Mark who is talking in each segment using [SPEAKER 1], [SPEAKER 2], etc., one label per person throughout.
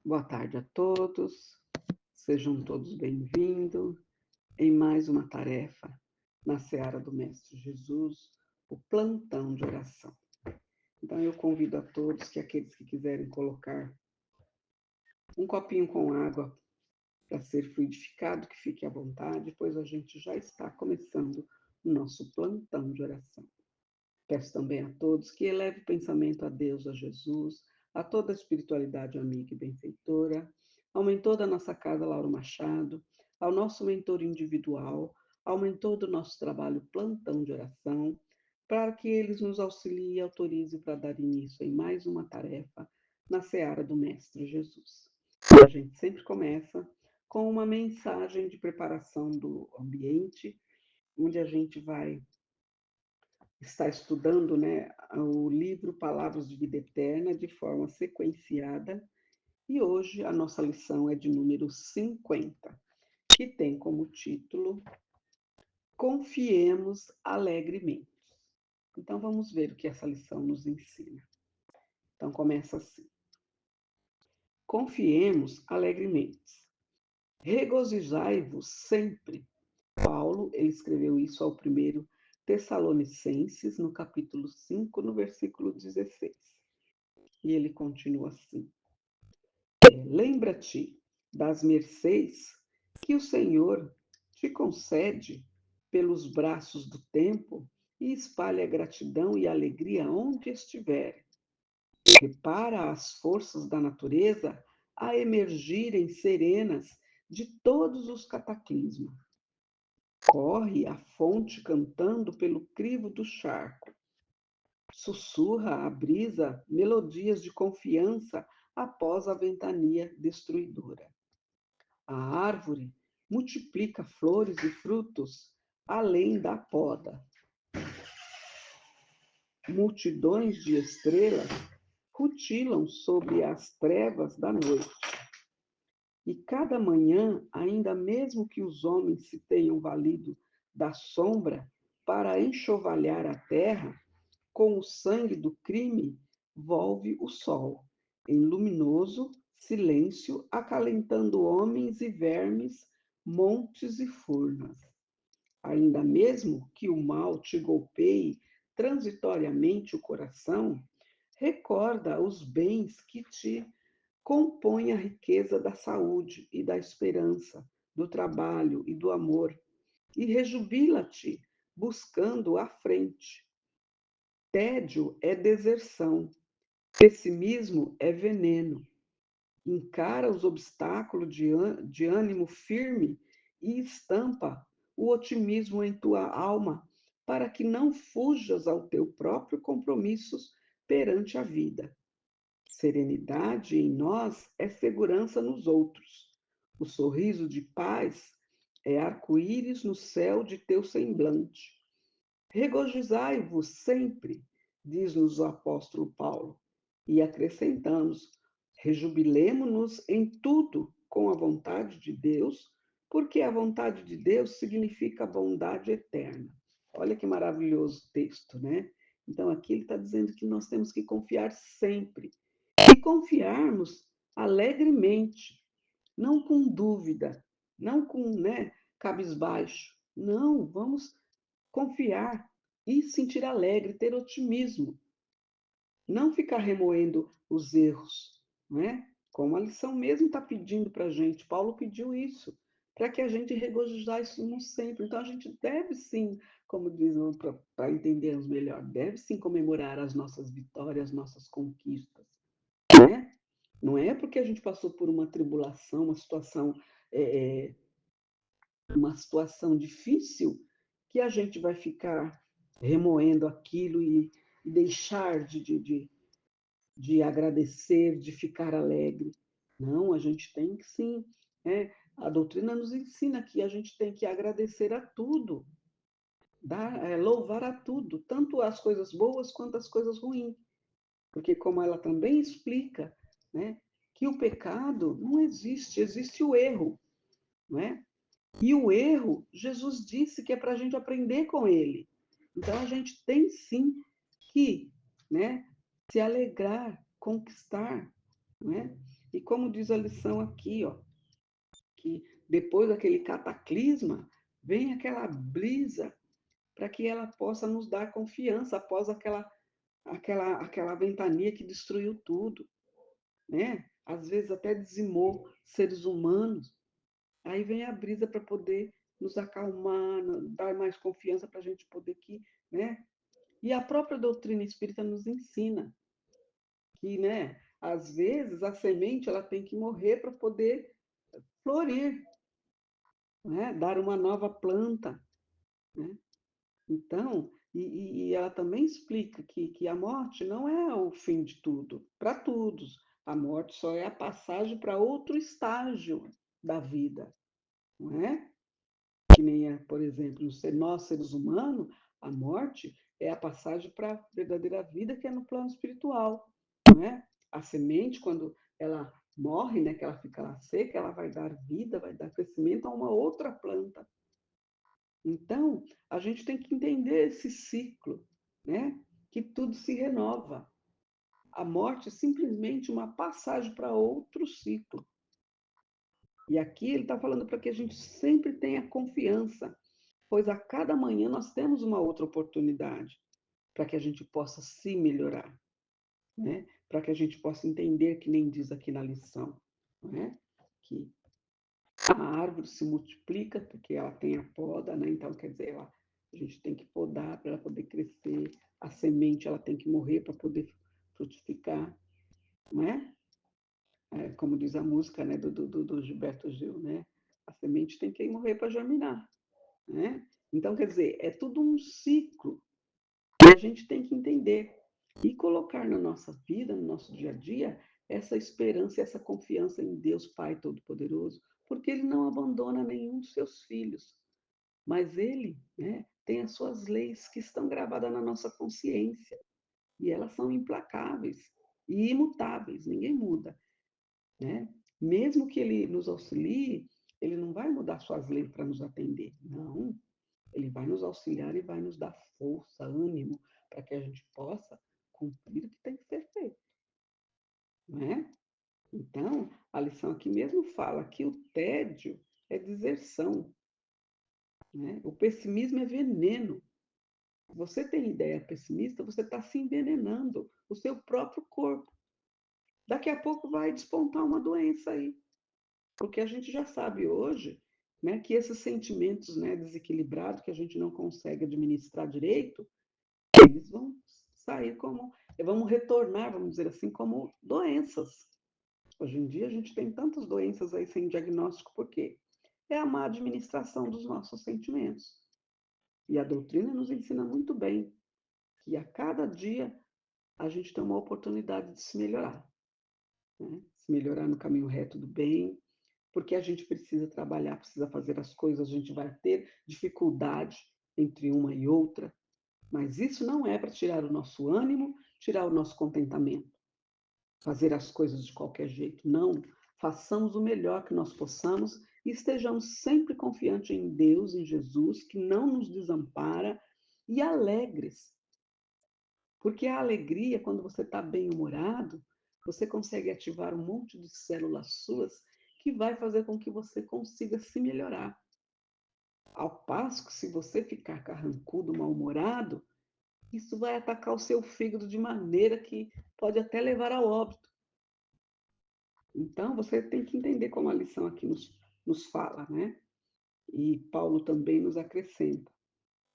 [SPEAKER 1] Boa tarde a todos, sejam todos bem-vindos em mais uma tarefa na Seara do Mestre Jesus, o plantão de oração. Então, eu convido a todos que aqueles que quiserem colocar um copinho com água para ser fluidificado, que fique à vontade, pois a gente já está começando o nosso plantão de oração. Peço também a todos que eleve o pensamento a Deus, a Jesus, a toda a espiritualidade amiga e benfeitora, ao mentor da nossa casa, Lauro Machado, ao nosso mentor individual, ao mentor do nosso trabalho Plantão de Oração, para que eles nos auxiliem e autorizem para dar início em mais uma tarefa na seara do Mestre Jesus. E a gente sempre começa com uma mensagem de preparação do ambiente, onde a gente vai está estudando, né, o livro Palavras de Vida Eterna de forma sequenciada e hoje a nossa lição é de número 50, que tem como título Confiemos alegremente. Então vamos ver o que essa lição nos ensina. Então começa assim: Confiemos alegremente. Regozijai-vos sempre. Paulo, ele escreveu isso ao primeiro Tessalonicenses, no capítulo 5, no versículo 16. E ele continua assim: Lembra-te das mercês que o Senhor te concede pelos braços do tempo e espalha gratidão e alegria onde estiver. Repara as forças da natureza a emergirem serenas de todos os cataclismos. Corre a fonte cantando pelo crivo do charco. Sussurra a brisa melodias de confiança após a ventania destruidora. A árvore multiplica flores e frutos além da poda. Multidões de estrelas rutilam sobre as trevas da noite. E cada manhã, ainda mesmo que os homens se tenham valido da sombra para enxovalhar a terra, com o sangue do crime, volve o sol, em luminoso silêncio, acalentando homens e vermes, montes e furnas. Ainda mesmo que o mal te golpeie transitoriamente o coração, recorda os bens que te compõem a riqueza da saúde e da esperança, do trabalho e do amor, e rejubila-te buscando a frente. Tédio é deserção, pessimismo é veneno. Encara os obstáculos de ânimo firme e estampa o otimismo em tua alma, para que não fujas ao teu próprio compromissos perante a vida. Serenidade em nós é segurança nos outros. O sorriso de paz é arco-íris no céu de teu semblante. Regozijai-vos sempre, diz-nos o apóstolo Paulo, e acrescentamos: rejubilemo-nos em tudo com a vontade de Deus, porque a vontade de Deus significa bondade eterna. Olha que maravilhoso texto, né? Então, aqui ele está dizendo que nós temos que confiar sempre e confiarmos alegremente, não com dúvida, não com, né, cabisbaixo. Não, vamos confiar e sentir alegre, ter otimismo, não ficar remoendo os erros, não é? Como a lição mesmo está pedindo para a gente, Paulo pediu isso, para que a gente regozijássemos sempre. Então a gente deve sim, como dizem, para entendermos melhor, deve sim comemorar as nossas vitórias, as nossas conquistas, né? Não é porque a gente passou por uma tribulação, é, uma situação difícil que a gente vai ficar remoendo aquilo e deixar de agradecer, de ficar alegre. Não, a gente tem que sim. Né? A doutrina nos ensina que a gente tem que agradecer a tudo, louvar a tudo, tanto as coisas boas quanto as coisas ruins. Porque, como ela também explica, né, que o pecado não existe, existe o erro. Não é? E o erro, Jesus disse que é para a gente aprender com ele. Então, a gente tem sim que, né, se alegrar, conquistar, né? E como diz a lição aqui, ó, que depois daquele cataclisma, vem aquela brisa para que ela possa nos dar confiança após aquela ventania que destruiu tudo, né? Às vezes até dizimou seres humanos. Aí vem a brisa para poder nos acalmar, dar mais confiança para a gente poder que, né? E a própria doutrina espírita nos ensina que, né, às vezes a semente ela tem que morrer para poder florir, né? Dar uma nova planta, né? Então, e ela também explica que a morte não é o fim de tudo, para todos. A morte só é a passagem para outro estágio da vida, não é? Que nem é, por exemplo, nós seres humanos, a morte é a passagem para a verdadeira vida que é no plano espiritual, não é? A semente, quando ela morre, né, que ela fica lá seca, ela vai dar vida, vai dar crescimento a uma outra planta. Então, a gente tem que entender esse ciclo, né? Que tudo se renova. A morte é simplesmente uma passagem para outro ciclo. E aqui ele está falando para que a gente sempre tenha confiança, pois a cada manhã nós temos uma outra oportunidade para que a gente possa se melhorar, né? Para que a gente possa entender, que nem diz aqui na lição, né? Que a árvore se multiplica porque ela tem a poda, né? Então, quer dizer, a gente tem que podar para ela poder crescer, a semente ela tem que morrer para poder frutificar, não é? Como diz a música, né, do Gilberto Gil, né? A semente tem que morrer para germinar, né? Então, quer dizer, é tudo um ciclo que a gente tem que entender e colocar na nossa vida, no nosso dia a dia, essa esperança e essa confiança em Deus Pai Todo-Poderoso, porque Ele não abandona nenhum dos seus filhos, mas Ele, né, tem as suas leis que estão gravadas na nossa consciência e elas são implacáveis e imutáveis, ninguém muda, né? Mesmo que Ele nos auxilie, Ele não vai mudar suas leis para nos atender, não. Ele vai nos auxiliar e vai nos dar força, ânimo, para que a gente possa cumprir o que tem que ser feito, né? Então, a lição aqui mesmo fala que o tédio é deserção, né? O pessimismo é veneno. Se você tem ideia pessimista, você está se envenenando o seu próprio corpo. Daqui a pouco vai despontar uma doença aí, porque a gente já sabe hoje, né, que esses sentimentos, né, desequilibrados que a gente não consegue administrar direito, eles vão sair como, vamos retornar, vamos dizer assim, como doenças. Hoje em dia a gente tem tantas doenças aí sem diagnóstico, por quê? É a má administração dos nossos sentimentos. E a doutrina nos ensina muito bem que a cada dia a gente tem uma oportunidade de se melhorar, né? Se melhorar no caminho reto do bem, porque a gente precisa trabalhar, precisa fazer as coisas, a gente vai ter dificuldade entre uma e outra, mas isso não é para tirar o nosso ânimo, tirar o nosso contentamento, fazer as coisas de qualquer jeito. Não. Façamos o melhor que nós possamos e estejamos sempre confiantes em Deus, em Jesus, que não nos desampara, e alegres. Porque a alegria, quando você está bem-humorado, você consegue ativar um monte de células suas que vai fazer com que você consiga se melhorar. Ao passo que, se você ficar carrancudo, mal-humorado, isso vai atacar o seu fígado de maneira que pode até levar ao óbito. Então, você tem que entender como a lição aqui nos fala, né? E Paulo também nos acrescenta,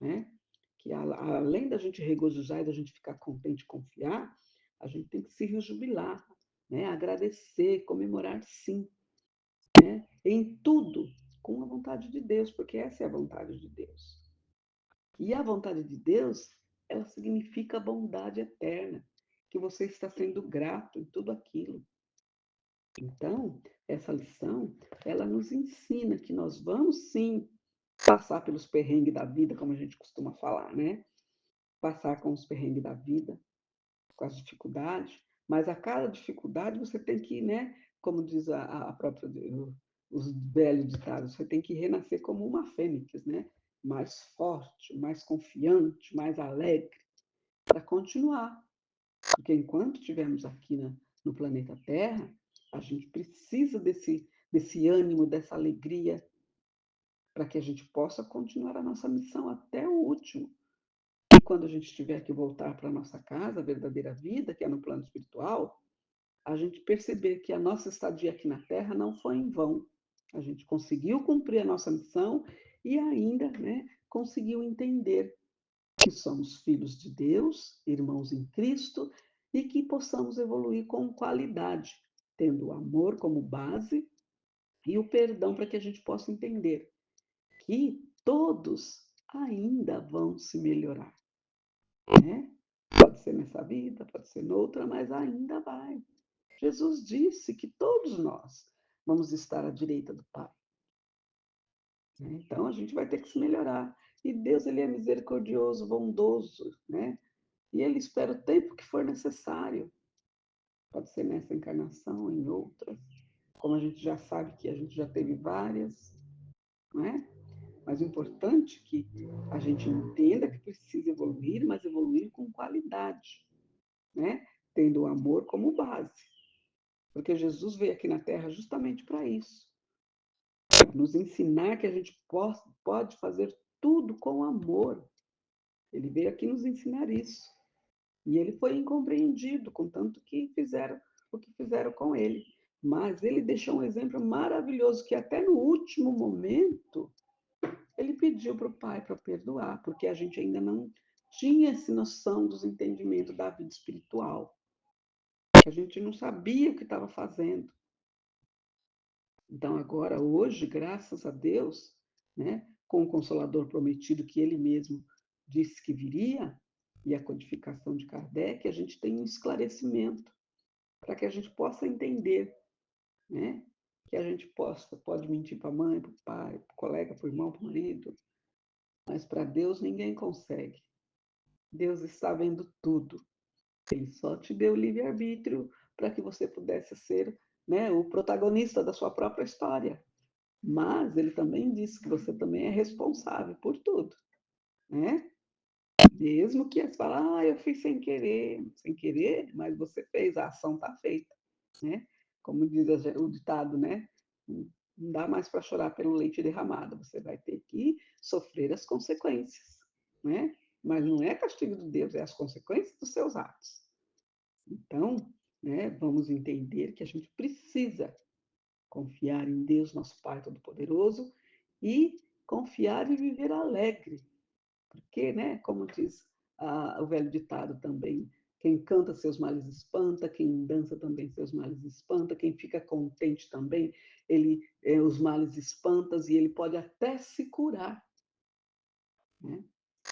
[SPEAKER 1] né? Que além da gente regozijar e da gente ficar contente e confiar, a gente tem que se rejubilar, né? Agradecer, comemorar sim, né? Em tudo, com a vontade de Deus, porque essa é a vontade de Deus. E a vontade de Deus, ela significa bondade eterna, que você está sendo grato em tudo aquilo. Então, essa lição, ela nos ensina que nós vamos sim passar pelos perrengues da vida, como a gente costuma falar, né? Passar com os perrengues da vida, com as dificuldades, mas a cada dificuldade você tem que, né, como diz a própria, os velhos ditados, você tem que renascer como uma fênix, né? Mais forte, mais confiante, mais alegre, para continuar. Porque enquanto estivermos aqui no planeta Terra, A gente precisa desse ânimo, dessa alegria, para que a gente possa continuar a nossa missão até o último. E quando a gente tiver que voltar para a nossa casa, a verdadeira vida, que é no plano espiritual, a gente perceber que a nossa estadia aqui na Terra não foi em vão. A gente conseguiu cumprir a nossa missão e ainda, né, conseguiu entender que somos filhos de Deus, irmãos em Cristo, e que possamos evoluir com qualidade, tendo o amor como base e o perdão para que a gente possa entender que todos ainda vão se melhorar, né? Pode ser nessa vida, pode ser noutra, mas ainda vai. Jesus disse que todos nós vamos estar à direita do Pai, né? Então a gente vai ter que se melhorar. E Deus, ele é misericordioso, bondoso, né? E ele espera o tempo que for necessário. Pode ser nessa encarnação, em outras. Como a gente já sabe que a gente já teve várias, não é? Mas o importante é que a gente entenda que precisa evoluir, mas evoluir com qualidade, né? Tendo o amor como base. Porque Jesus veio aqui na Terra justamente para isso. Para nos ensinar que a gente pode fazer tudo com amor. Ele veio aqui nos ensinar isso. E ele foi incompreendido, contanto que fizeram o que fizeram com ele. Mas ele deixou um exemplo maravilhoso, que até no último momento, ele pediu para o Pai para perdoar, porque a gente ainda não tinha essa noção dos entendimentos da vida espiritual. A gente não sabia o que estava fazendo. Então, agora, hoje, graças a Deus, né, com o Consolador prometido que ele mesmo disse que viria, e a codificação de Kardec, a gente tem um esclarecimento para que a gente possa entender, né, que a gente pode mentir para a mãe, para o pai, para o colega, para o irmão, para o marido, mas para Deus ninguém consegue. Deus está vendo tudo. Ele só te deu livre-arbítrio para que você pudesse ser, né, o protagonista da sua própria história. Mas ele também disse que você também é responsável por tudo, né? Mesmo que você fale, eu fiz sem querer, mas você fez, a ação está feita, né? Como diz o ditado, né? Não dá mais para chorar pelo leite derramado, você vai ter que sofrer as consequências, né? Mas não é castigo de Deus, é as consequências dos seus atos. Então, né, vamos entender que a gente precisa confiar em Deus, nosso Pai Todo-Poderoso, e confiar e viver alegre. Porque, né, como diz o velho ditado também, quem canta seus males espanta, quem dança também seus males espanta, quem fica contente também, os males espanta e ele pode até se curar, né?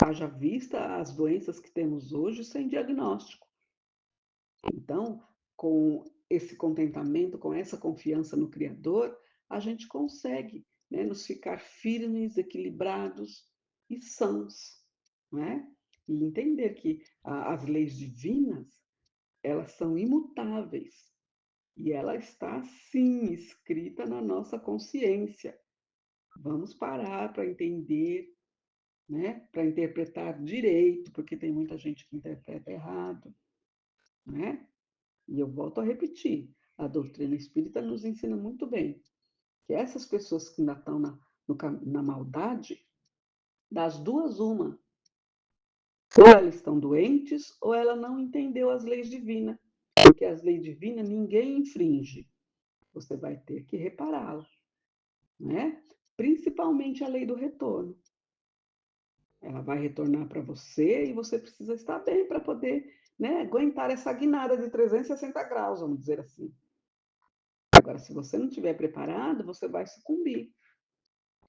[SPEAKER 1] Haja vista as doenças que temos hoje sem diagnóstico. Então, com esse contentamento, com essa confiança no Criador, a gente consegue, né, nos ficar firmes, equilibrados e sãos, né? E entender que as leis divinas, elas são imutáveis e ela está, sim, escrita na nossa consciência. Vamos parar para entender, né? Para interpretar direito, porque tem muita gente que interpreta errado, né? E eu volto a repetir, a doutrina espírita nos ensina muito bem que essas pessoas que ainda estão na maldade, das duas, uma. Ou elas estão doentes, ou ela não entendeu as leis divinas. Porque as leis divinas ninguém infringe. Você vai ter que repará-la, né? Principalmente a lei do retorno. Ela vai retornar para você e você precisa estar bem para poder, né, aguentar essa guinada de 360 graus, vamos dizer assim. Agora, se você não estiver preparado, você vai sucumbir.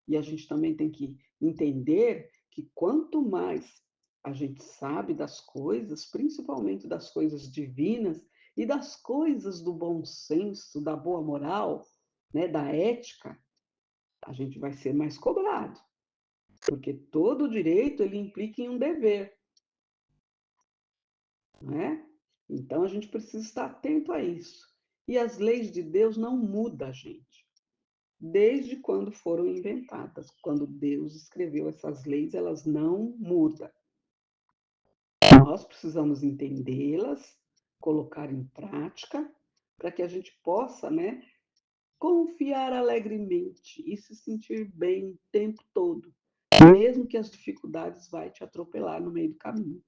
[SPEAKER 1] E a gente também tem que entender que quanto mais a gente sabe das coisas, principalmente das coisas divinas e das coisas do bom senso, da boa moral, né, da ética, a gente vai ser mais cobrado. Porque todo direito ele implica em um dever, né? Então a gente precisa estar atento a isso. E as leis de Deus não mudam a gente. Desde quando foram inventadas. Quando Deus escreveu essas leis, elas não mudam. Nós precisamos entendê-las, colocar em prática, para que a gente possa, né, confiar alegremente e se sentir bem o tempo todo, mesmo que as dificuldades vai te atropelar no meio do caminho.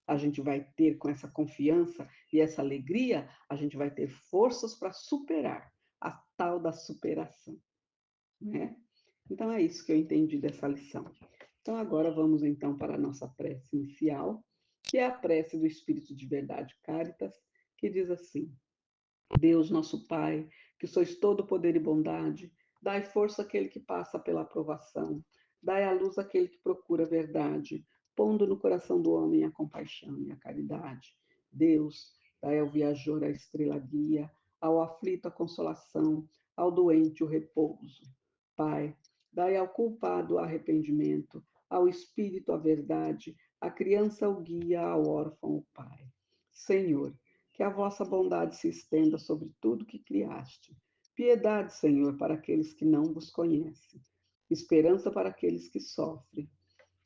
[SPEAKER 1] A gente vai ter com essa confiança e essa alegria, a gente vai ter forças para superar a tal da superação, né? Então é isso que eu entendi dessa lição. Então agora vamos então para a nossa prece inicial, que é a prece do Espírito de Verdade Caritas, que diz assim: Deus, nosso Pai, que sois todo poder e bondade, dai força àquele que passa pela aprovação, dai à luz àquele que procura a verdade, pondo no coração do homem a compaixão e a caridade. Deus, dai ao viajor a estrela guia, ao aflito a consolação, ao doente o repouso. Pai, dai ao culpado o arrependimento, ao espírito a verdade, à criança o guia, ao órfão o Pai. Senhor, que a vossa bondade se estenda sobre tudo que criaste. Piedade, Senhor, para aqueles que não vos conhecem. Esperança para aqueles que sofrem.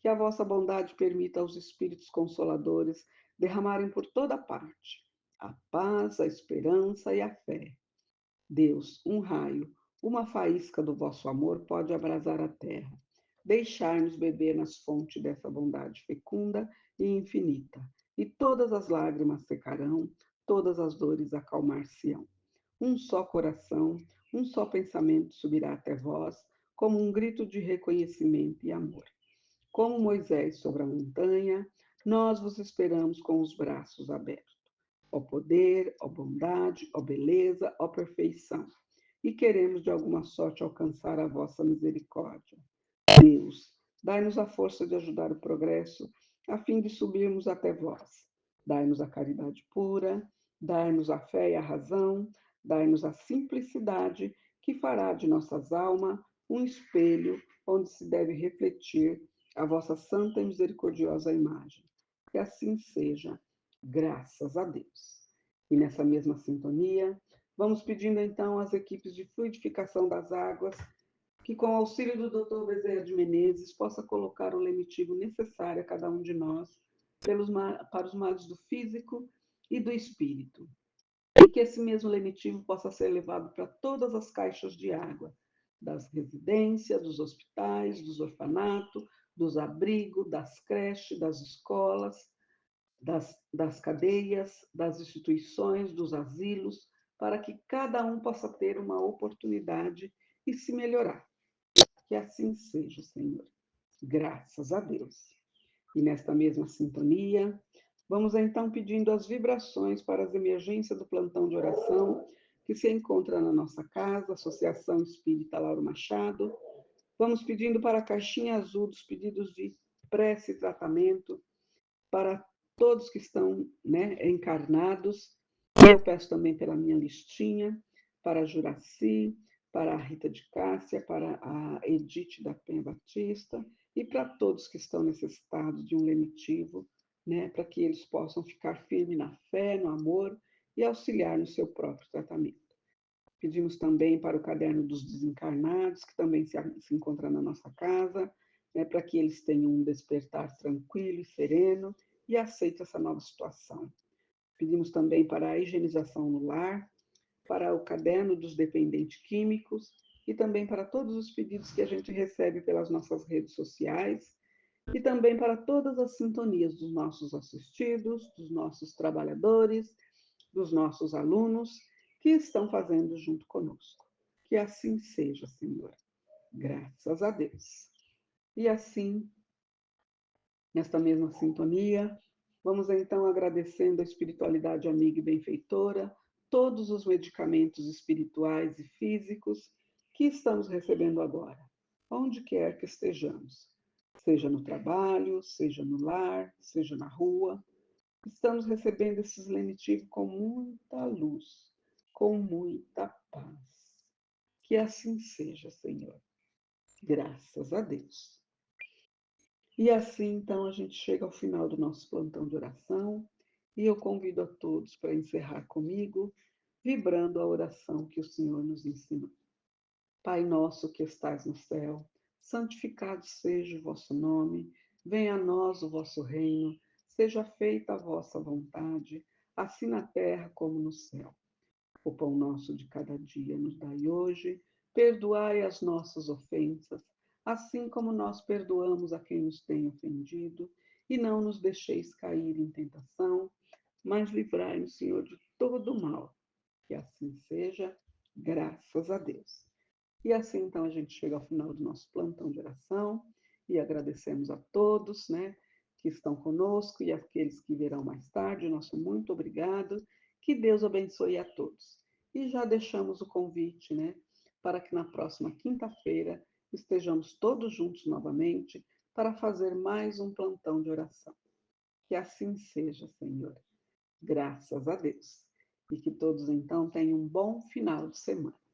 [SPEAKER 1] Que a vossa bondade permita aos Espíritos Consoladores derramarem por toda parte a paz, a esperança e a fé. Deus, um raio, uma faísca do vosso amor pode abrasar a terra. Deixai-nos beber nas fontes dessa bondade fecunda e infinita, e todas as lágrimas secarão, todas as dores acalmar-se-ão. Um só coração, um só pensamento subirá até vós, como um grito de reconhecimento e amor. Como Moisés sobre a montanha, nós vos esperamos com os braços abertos. Ó poder, ó bondade, ó beleza, ó perfeição. E queremos de alguma sorte alcançar a vossa misericórdia. Deus, dai-nos a força de ajudar o progresso, a fim de subirmos até vós. Dai-nos a caridade pura, dai-nos a fé e a razão, dai-nos a simplicidade que fará de nossas almas um espelho onde se deve refletir a vossa santa e misericordiosa imagem. Que assim seja, graças a Deus. E nessa mesma sintonia, vamos pedindo então às equipes de fluidificação das águas que, com o auxílio do Dr. Bezerra de Menezes, possa colocar o lenitivo necessário a cada um de nós para os males do físico e do espírito. E que esse mesmo lenitivo possa ser levado para todas as caixas de água, das residências, dos hospitais, dos orfanatos, dos abrigos, das creches, das escolas, das cadeias, das instituições, dos asilos, para que cada um possa ter uma oportunidade e se melhorar. Que assim seja, Senhor. Graças a Deus. E nesta mesma sintonia, vamos então pedindo as vibrações para as emergências do plantão de oração que se encontra na nossa casa, Associação Espírita Lauro Machado. Vamos pedindo para a caixinha azul dos pedidos de prece e tratamento para todos que estão, né, encarnados. Eu peço também pela minha listinha, para a Juraci, para a Rita de Cássia, para a Edith da Penha Batista e para todos que estão necessitados de um lenitivo, né, para que eles possam ficar firmes na fé, no amor e auxiliar no seu próprio tratamento. Pedimos também para o Caderno dos Desencarnados, que também se encontra na nossa casa, né, para que eles tenham um despertar tranquilo e sereno e aceitem essa nova situação. Pedimos também para a higienização no lar, para o Caderno dos Dependentes Químicos e também para todos os pedidos que a gente recebe pelas nossas redes sociais e também para todas as sintonias dos nossos assistidos, dos nossos trabalhadores, dos nossos alunos que estão fazendo junto conosco. Que assim seja, Senhor. Graças a Deus. E assim, nesta mesma sintonia, vamos então agradecendo a espiritualidade amiga e benfeitora, todos os medicamentos espirituais e físicos que estamos recebendo agora, onde quer que estejamos, seja no trabalho, seja no lar, seja na rua. Estamos recebendo esses lenitivos com muita luz, com muita paz. Que assim seja, Senhor. Graças a Deus. E assim, então, a gente chega ao final do nosso plantão de oração e eu convido a todos para encerrar comigo, vibrando a oração que o Senhor nos ensinou. Pai nosso que estais no céu, santificado seja o vosso nome, venha a nós o vosso reino, seja feita a vossa vontade, assim na terra como no céu. O pão nosso de cada dia nos dai hoje, perdoai as nossas ofensas, assim como nós perdoamos a quem nos tem ofendido, e não nos deixeis cair em tentação, mas livrai-nos, Senhor, de todo mal. Que assim seja, graças a Deus. E assim, então, a gente chega ao final do nosso plantão de oração e agradecemos a todos, né, que estão conosco e aqueles que virão mais tarde. Nosso muito obrigado. Que Deus abençoe a todos. E já deixamos o convite, né, para que na próxima quinta-feira estejamos todos juntos novamente para fazer mais um plantão de oração. Que assim seja, Senhor. Graças a Deus. E que todos, então, tenham um bom final de semana.